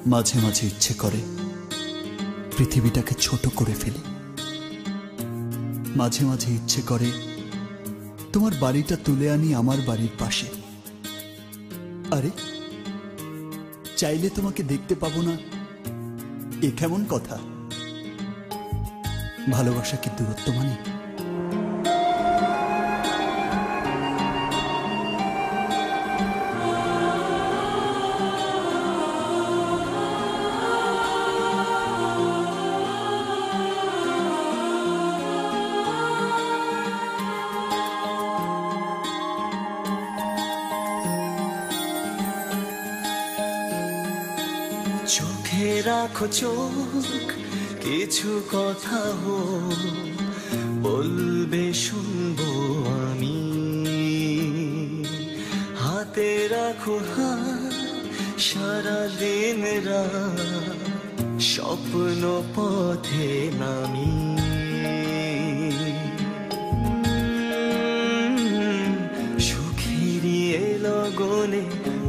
মাঝে মাঝে ইচ্ছে করে পৃথিবীটাকে ছোট করে ফেলি। মাঝে মাঝে ইচ্ছে করে তোমার বাড়িটা তুলে আনি আমার বাড়ির পাশে। আরে চাইলে তোমাকে দেখতে পাবো না, এ কেমন কথা? ভালোবাসা কি দূরত্ব মানে? চোখে রাখো চোখ, কিছু কথা বলবে শুনবো আমি। হাতে রাখো হাত, সারাদিন রাত স্বপ্ন পথে নামি। সুখেরই লগনে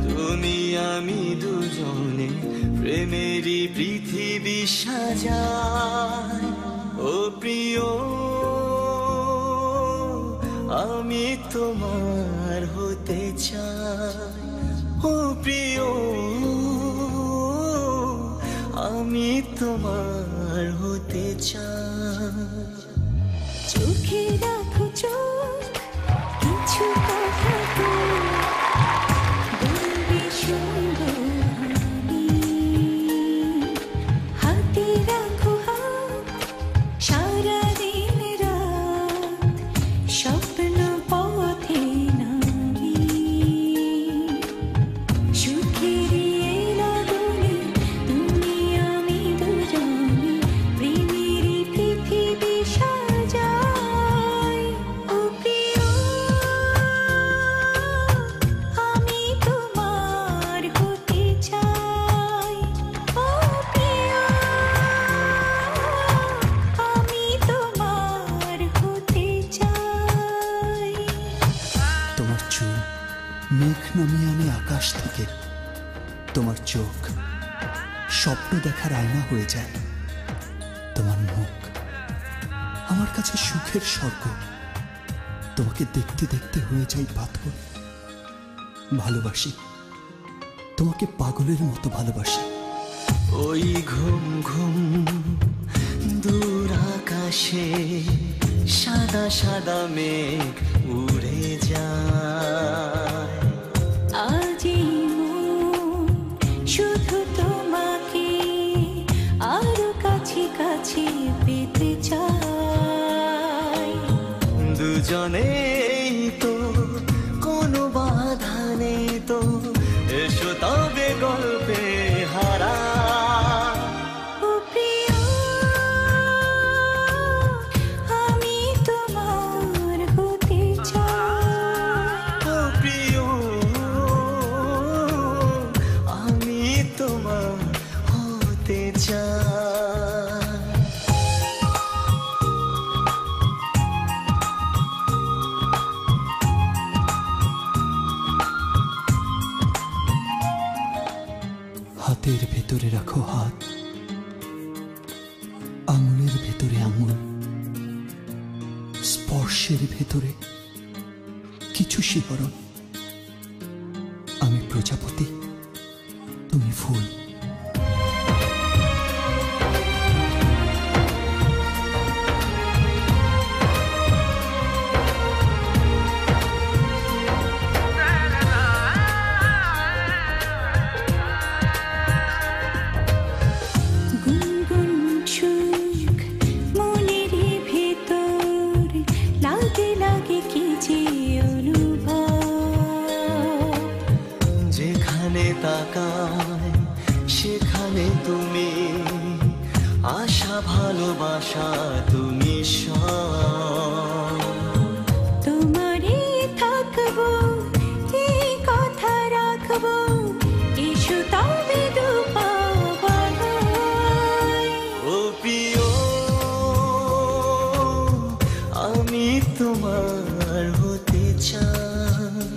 তুমি আমি দুজনে প্রেমেরই পৃথিবী সাজায়। ও প্রিয়, আমি তোমার হতে চাই। ও প্রিয়, আমি তোমার হতে চাই। চোখে রাখো চোখ, কিছু কথা বলবে শুনবো আমি। হাতে রাখো হাত, সারাদিন রাত স্বপ্ন পথে নামি। সুখেরই লগনে তুমি আমি দুজনে প্রেমেরই পৃথিবী সাজাই। ও প্রিয়, আমি তোমার হতে চাই। ও প্রিয়, আমি তোমার হতে চাই। তোমার চুল মেঘ নামিয়ে আনে আকাশ থেকে। তোমার চোখ স্বপ্ন দেখার আয়না হয়ে যায়। তোমার মুখ আমার কাছে সুখের স্বর্গ। তোমাকে দেখতে দেখতে হয়ে যাই পাথর। ভালোবাসি তোমাকে, পাগলের মতো ভালোবাসি। ওই ঘুম ঘুম দূর আকাশে সাদা সাদা মেঘ উড়ে যায়। আজি মন শুধু তোমাকে আরো কাছে কাছে পেতে চাই। দুজনেই তো কোনো বাধা নেই তো, এসো তবে গল্পে হারা। ও প্রিয়, আমি তোমার হতে চাই। ও প্রিয়, আমি তোমার হতে চাই। হাতের ভেতরে রাখো হাত, আঙুলের ভেতরে আঙুল, স্পর্শের ভেতরে কিছু শিহরণ। আমি প্রজাপতি, তুমি ফুল। গুনগুন সুখ মনেরই ভেতর, লাগে লাগে কি যে অনুভব। যেখানে তাকায় সেখানে তুমি, আশা ভালোবাসা তুমি সব। তোমারই থাকবো, এই কথা রাখবো, এসো তবে দুপাবায়। ও প্রিয়, আমি তোমার হতে চাই।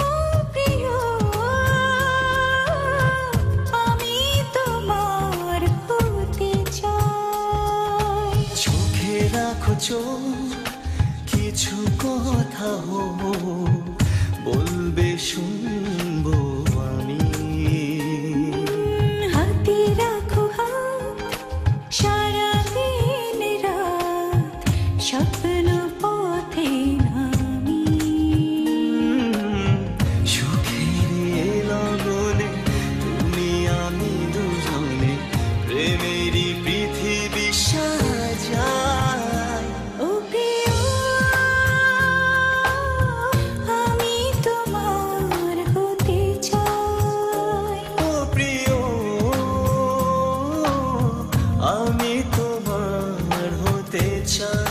ও প্রিয়, আমি তোমার রাখো চোখ, কিছু কথা বলবে শুনবো আমি। হাতে রাখো হাত, সারাদিন রাত স্বপ্ন পথে নামি। সুখের লগনে তুমি আমি দুজনে প্রেমেরই পৃথিবী সাজাই। ও প্রিয়, আমি তোমার হতে চাই। ও প্রিয়, আমি তোমার হতে চাই।